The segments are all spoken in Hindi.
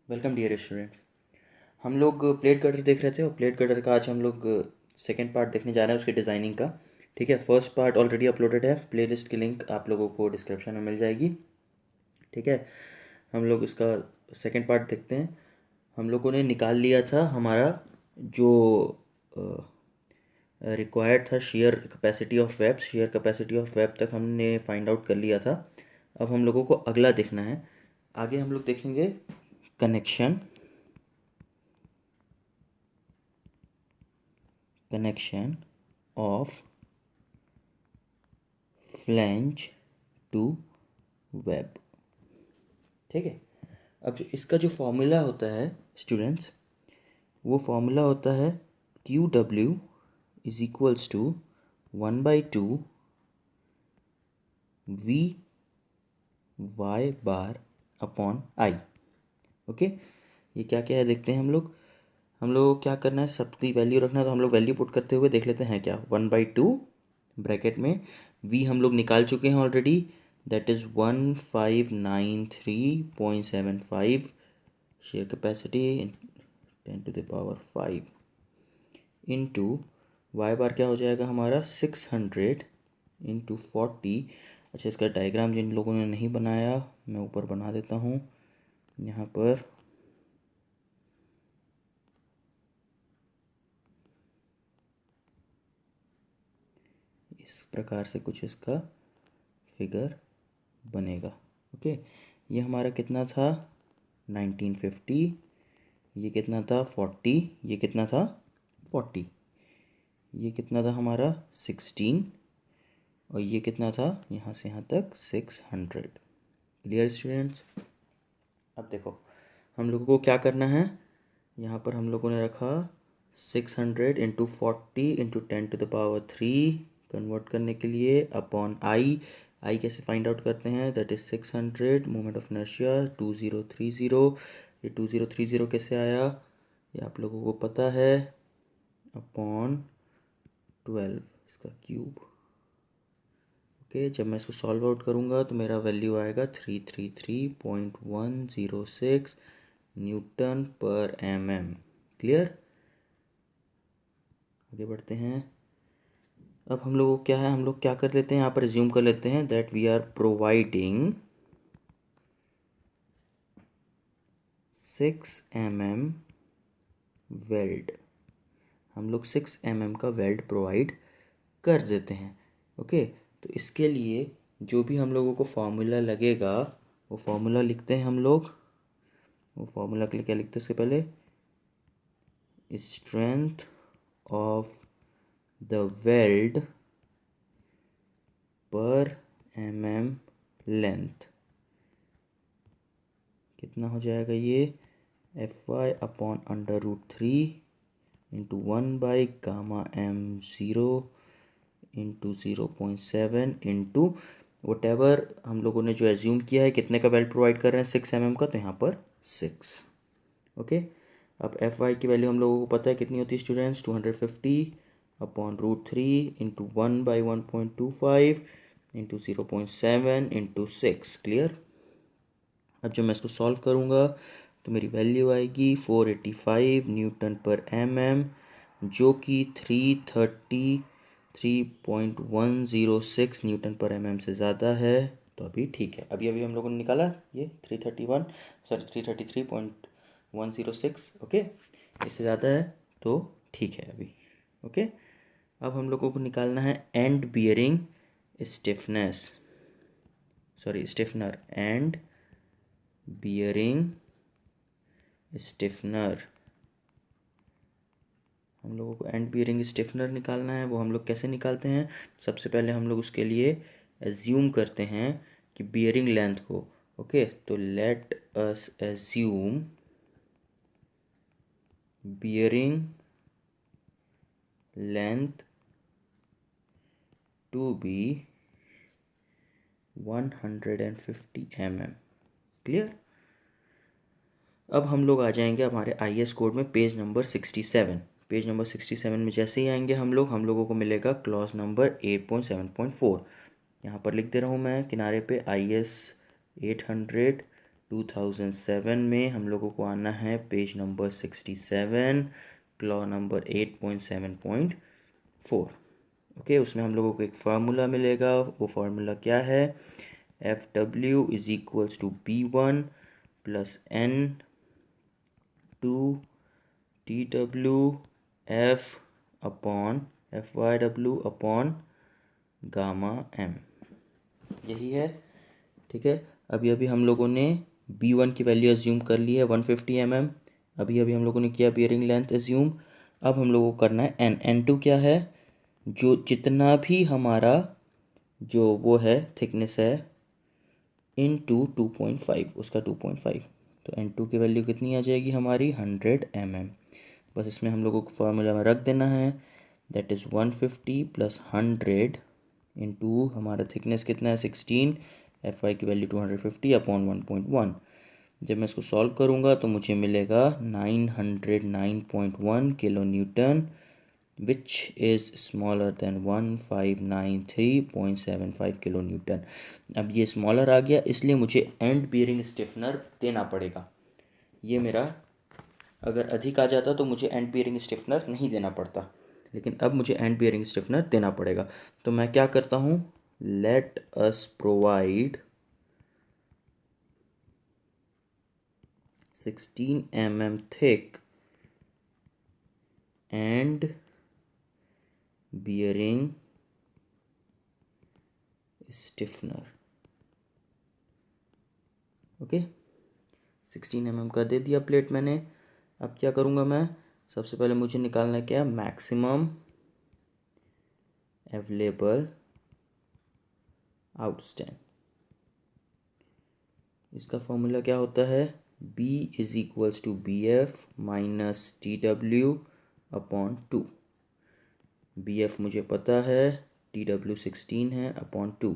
Welcome dear student. हम लोग प्लेट कटर देख रहे थे और प्लेट कटर का आज हम लोग सेकेंड पार्ट देखने जा रहे हैं उसके डिज़ाइनिंग का। ठीक है, फर्स्ट पार्ट ऑलरेडी अपलोडेड है, प्लेलिस्ट की लिंक आप लोगों को डिस्क्रिप्शन में मिल जाएगी। ठीक है, हम लोग इसका सेकेंड पार्ट देखते हैं। हम लोगों ने निकाल लिया था हमारा जो रिक्वायर्ड था share capacity of web. Share capacity of web तक हमने फाइंड आउट कर लिया था। अब हम लोगों को अगला देखना है। आगे हम लोग देखेंगे connection of flange to web. ठीक है, अब जो इसका जो फॉर्मूला होता है स्टूडेंट्स, वो फॉर्मूला होता है Q W is equals to 1/2 V Y bar upon I. Okay, ये क्या क्या है देखते हैं हम लोग को क्या करना है, सबकी वैल्यू रखना है। तो हम लोग वैल्यू पुट करते हुए देख लेते हैं क्या। 1/2 ब्रैकेट में वी हम लोग निकाल चुके हैं already, that is 1593.75 share capacity 10⁵ into Y बार क्या हो जाएगा हमारा 600 इंटू 40। अच्छा, इसका डायग्राम जिन लोगों ने नहीं बनाया मैं ऊपर बना देता हूँ यहाँ पर। इस प्रकार से कुछ इसका फिगर बनेगा। ओके, ये हमारा कितना था 1950, ये कितना था 40, ये कितना था 40, ये कितना था हमारा 16, और ये कितना था यहाँ से यहाँ तक 600। Clear students. अब देखो हम लोगों को क्या करना है, यहाँ पर हम लोगों ने रखा 600 इंटू 40 इंटू 10⁻³ कन्वर्ट करने के लिए अपॉन आई। आई कैसे फाइंड आउट करते हैं, that is 600 moment of inertia 2030। ये 2030 कैसे आया ये आप लोगों को पता है, अपॉन 12 इसका क्यूब। ओके, जब मैं इसको सॉल्व आउट करूँगा तो मेरा वैल्यू आएगा 333.106 न्यूटन पर mm। क्लियर, आगे बढ़ते हैं। अब हम लोग क्या है, हम लोग क्या कर लेते हैं, यहाँ पर एज्यूम कर लेते हैं that we are providing 6 mm weld. हम लोग 6 mm का वेल्ड प्रोवाइड कर देते हैं। ओके, तो इसके लिए जो भी हम लोगों को फॉर्मूला लगेगा वो फॉर्मूला लिखते हैं हम लोग। वो फॉर्मूला के लिए क्या लिखते हैं, उससे पहले स्ट्रेंथ ऑफ द वेल्ड पर mm लेंथ कितना हो जाएगा, ये Fy upon √3 into 1/Γ m0 into 0.7 into whatever हम लोगों ने जो एज्यूम किया है, कितने का वेल्ड प्रोवाइड कर रहे हैं 6 mm का, तो यहाँ पर 6। ओके, अब Fy की वैल्यू हम लोगों को पता है कितनी होती है students, 250 upon √3 into 1/1.25 into 0.7 into 6। Clear, अब जब मैं इसको सॉल्व करूँगा तो मेरी वैल्यू आएगी 485 न्यूटन पर mm, जो कि 333.106 न्यूटन पर mm से ज़्यादा है। तो अभी ठीक है, अभी अभी हम लोगों ने निकाला ये 333.106। ओके, इससे ज़्यादा है तो ठीक है अभी। ओके, अब हम लोगों को निकालना है and bearing stiffness, sorry stiffener, and bearing stiffener. हम लोगों को एंड बियरिंग स्टिफनर निकालना है। वो हम लोग कैसे निकालते हैं, सबसे पहले हम लोग उसके लिए एज्यूम करते हैं कि बियरिंग लेंथ को। ओके, तो let us assume bearing length to be 150 mm। Clear, अब हम लोग आ जाएंगे हमारे IS कोड में पेज नंबर 67। पेज नंबर 67 में जैसे ही आएंगे हम लोगों को मिलेगा क्लॉज नंबर 8.7.4। यहाँ पर लिख दे रहा हूँ मैं किनारे पे IS 800 2007 में हम लोगों को आना है page number 67, clause number 8.7.4। Okay, उसमें हम लोगों को एक फार्मूला मिलेगा। वो फार्मूला क्या है? FW is equals to B1 plus N2 TW F upon FYW upon gamma M। यही है, ठीक है। अभी अभी हम लोगों ने B1 की वैल्यू एज्यूम कर ली है 150 mm। अभी अभी हम लोगों ने किया बियरिंग लेंथ एज्यूम। अब हम लोगों को करना है N2 क्या है? जो जितना भी हमारा जो वो है थिकनेस है इनटू 2.5, उसका 2.5, तो N2 की वैल्यू कितनी आ जाएगी हमारी? 100 mm। बस इसमें हम लोगों को फार्मूला में रख देना है, दैट इज़ 150 प्लस 100 इंटू हमारा थिकनेस कितना है 16, FY की वैल्यू 250 अपॉन 1.1। जब मैं इसको सॉल्व करूँगा तो मुझे मिलेगा 909.1 kilo Newton, which is smaller than 1593.75 kilo Newton. अब ये स्मॉलर आ गया, इसलिए मुझे एंड बियरिंग स्टिफनर देना पड़ेगा। ये मेरा अगर अधिक आ जाता तो मुझे एंड बियरिंग स्टिफनर नहीं देना पड़ता, लेकिन अब मुझे एंड बियरिंग स्टिफनर देना पड़ेगा। तो मैं क्या करता हूँ, let us provide 16 mm thick and bearing stiffener। Okay, 16 mm का दे दिया प्लेट मैंने। अब क्या करूँगा मैं? सबसे पहले मुझे निकालना है क्या? Maximum available outstand. इसका फॉर्मूला क्या होता है? B is equals to BF minus TW upon 2। BF मुझे पता है, TW 16 है अपॉन 2।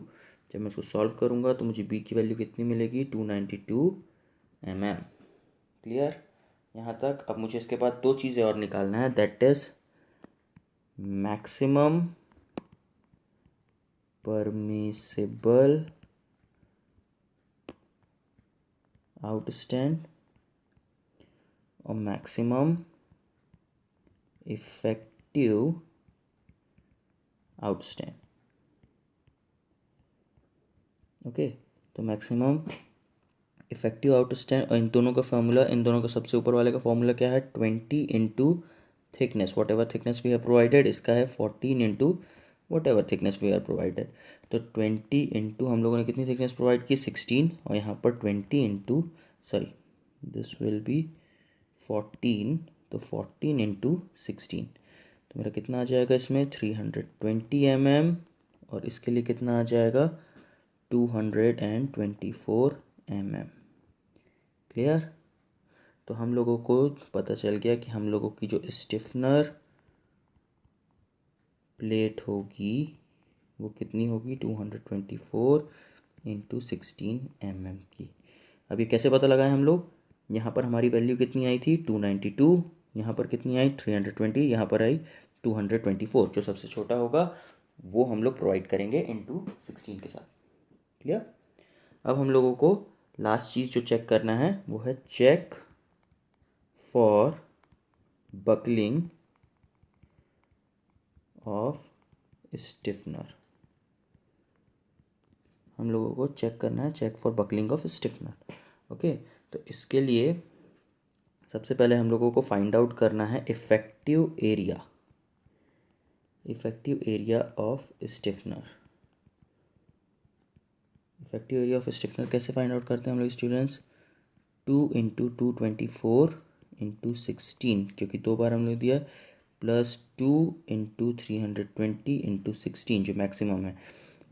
जब मैं इसको सॉल्व करूँगा तो मुझे B की वैल्यू कितनी मिलेगी? 292 mm। क्लियर यहाँ तक? अब मुझे इसके बाद दो चीज़ें और निकालना है, that is maximum permissible outstand और मैक्सिमम इफेक्टिव आउटस्टैंड। ओके, तो मैक्सिमम इफेक्टिव आउटस्टैंड और इन दोनों का फार्मूला, इन दोनों का सबसे ऊपर वाले का फार्मूला क्या है? 20 into thickness, whatever thickness we have provided. इसका है 14 into whatever thickness we are provided. तो 20 इंटू हम लोगों ने कितनी थिकनेस प्रोवाइड की? 16, और यहाँ पर 20 into sorry this will be 14, तो 14 इंटू 16, तो मेरा कितना आ जाएगा इसमें? 320 mm, और इसके लिए कितना आ जाएगा? 224 mm। क्लियर? तो हम लोगों को पता चल गया कि हम लोगों की जो स्टिफनर प्लेट होगी वो कितनी होगी? 224 इंटू 16 mm की। अब ये कैसे पता लगाएं हम लोग? यहाँ पर हमारी वैल्यू कितनी आई थी? 292, यहाँ पर कितनी आई? 320, यहाँ पर आई 224। जो सबसे छोटा होगा वो हम लोग प्रोवाइड करेंगे इंटू 16 के साथ। क्लियर? अब हम लोगों को लास्ट चीज़ जो चेक करना है वो है check for buckling of stiffener. हम लोगों को चेक करना है check for buckling of stiffener. Okay, तो इसके लिए सबसे पहले हम लोगों को फाइंड आउट करना है effective area, effective area of stiffener. Effective area of stiffener कैसे फाइंड आउट करते हैं हम लोग स्टूडेंट्स? 2 इंटू 224 इंटू 16, क्योंकि दो बार हमने दिया, प्लस 2 इंटू 320 इंटू 16 जो मैक्सिमम है।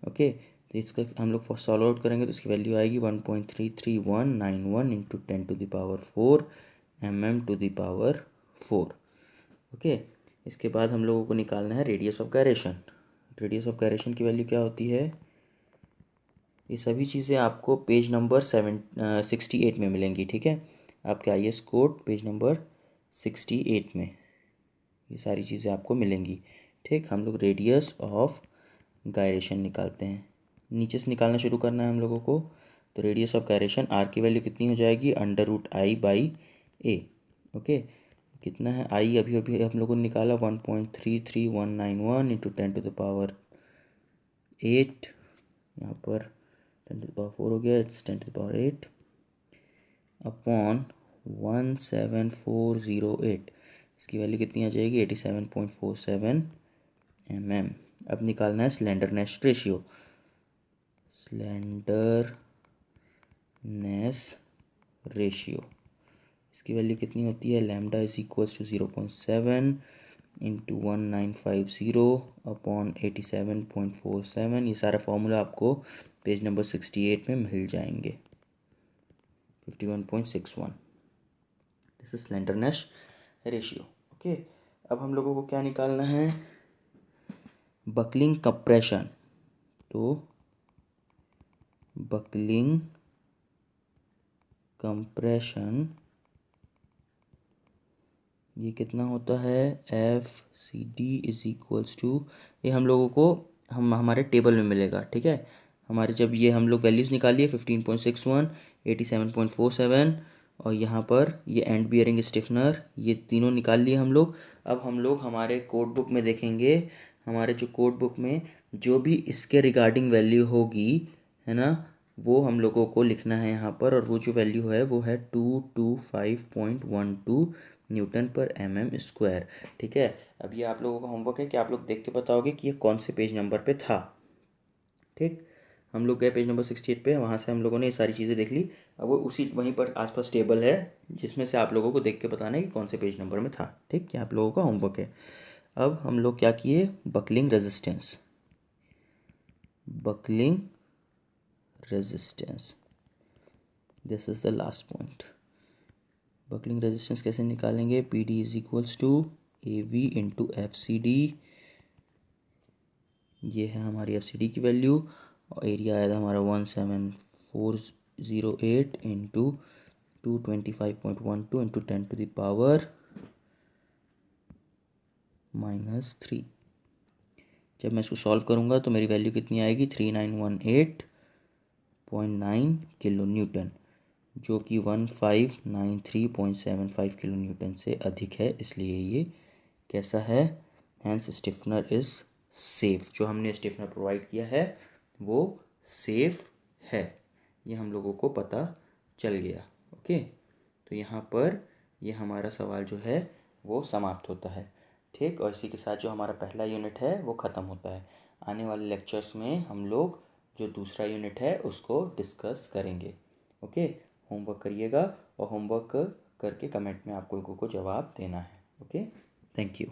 ओके, तो इसका हम लोग सॉल्व आउट करेंगे तो इसकी वैल्यू आएगी 1.33191 into 10⁴ mm to the power 4। Okay, इसके बाद हम लोगों को निकालना है radius of gyration. Radius of gyration की वैल्यू क्या होती है? ये सभी चीज़ें आपको पेज नंबर 68 में मिलेंगी, ठीक है। आपके IAS कोड पेज नंबर 68 में ये सारी चीज़ें आपको मिलेंगी, ठीक। हम लोग रेडियस ऑफ गायरेशन निकालते हैं, नीचे से निकालना शुरू करना है हम लोगों को। तो रेडियस ऑफ गायरेशन आर की वैल्यू कितनी हो जाएगी, √I/a। ओके, कितना है आई, अभी अभी हम लोगों ने निकाला 1.33191 इंटू 10⁻8, यहाँ पर 10⁻4 हो गया, इट्स 10⁻8 अपॉन 17408। इसकी वैल्यू कितनी आ जाएगी, 87.47 mm। अब निकालना है स्लेंडरनेस रेशियो। स्लेंडरनेस रेशियो, इसकी वैल्यू कितनी होती है, lambda is equals to 0.7 into 1950 upon 87.47। ये सारा फॉर्मूला आपको पेज नंबर 68 में मिल जाएंगे। 51.61, this is slenderness ratio. Okay, अब हम लोगों को क्या निकालना है, बकलिंग कंप्रेशन। तो बकलिंग कंप्रेशन ये कितना होता है, FCD इज इक्वल्स टू, ये हम लोगों को हमारे टेबल में मिलेगा। ठीक है, हमारे जब ये हम लोग वैल्यूज़ निकालिए 15.61, 87.47 और यहाँ पर ये एंड बियरिंग स्टिफनर, ये तीनों निकाल लिए हम लोग। अब हम लोग हमारे कोड बुक में देखेंगे, हमारे जो कोड बुक में जो भी इसके रिगार्डिंग वैल्यू होगी, है ना, वो हम लोगों को लिखना है यहाँ पर। और वो जो वैल्यू है वो है 225.12 न्यूटन पर mm²। ठीक है, अब ये आप लोगों का होमवर्क है कि आप लोग देख के बताओगे कि ये कौन से पेज नंबर पे था। ठीक, हम लोग गए पेज नंबर 68 पे, वहाँ से हम लोगों ने ये सारी चीज़ें देख ली। अब वो उसी वहीं पर आसपास टेबल है जिसमें से आप लोगों को देख के बताना है कि कौन से पेज नंबर में था। ठीक, ये आप लोगों का होमवर्क है। अब हम लोग क्या किए, buckling resistance, buckling resistance, this is the last point. Buckling resistance कैसे निकालेंगे, PD is equals to AV into FCD। ये है हमारी FCD की वैल्यू, और एरिया आया था हमारा 17408 इंटू 225.12 इंटू 10⁻³ जब मैं इसको सॉल्व करूँगा तो मेरी वैल्यू कितनी आएगी, 3918.9 किलो न्यूटन, जो कि 1593.75 किलो न्यूटन से अधिक है। इसलिए ये कैसा है, हैंस स्टिफनर इज सेफ। जो हमने स्टिफनर प्रोवाइड किया है वो सेफ है, ये हम लोगों को पता चल गया। ओके, तो यहाँ पर ये हमारा सवाल जो है वो समाप्त होता है। ठीक, और इसी के साथ जो हमारा पहला यूनिट है वो ख़त्म होता है। आने वाले लेक्चर्स में हम लोग जो दूसरा यूनिट है उसको डिस्कस करेंगे। ओके, होमवर्क करिएगा और होमवर्क करके कमेंट में आप लोगों को जवाब देना है। Okay, thank you.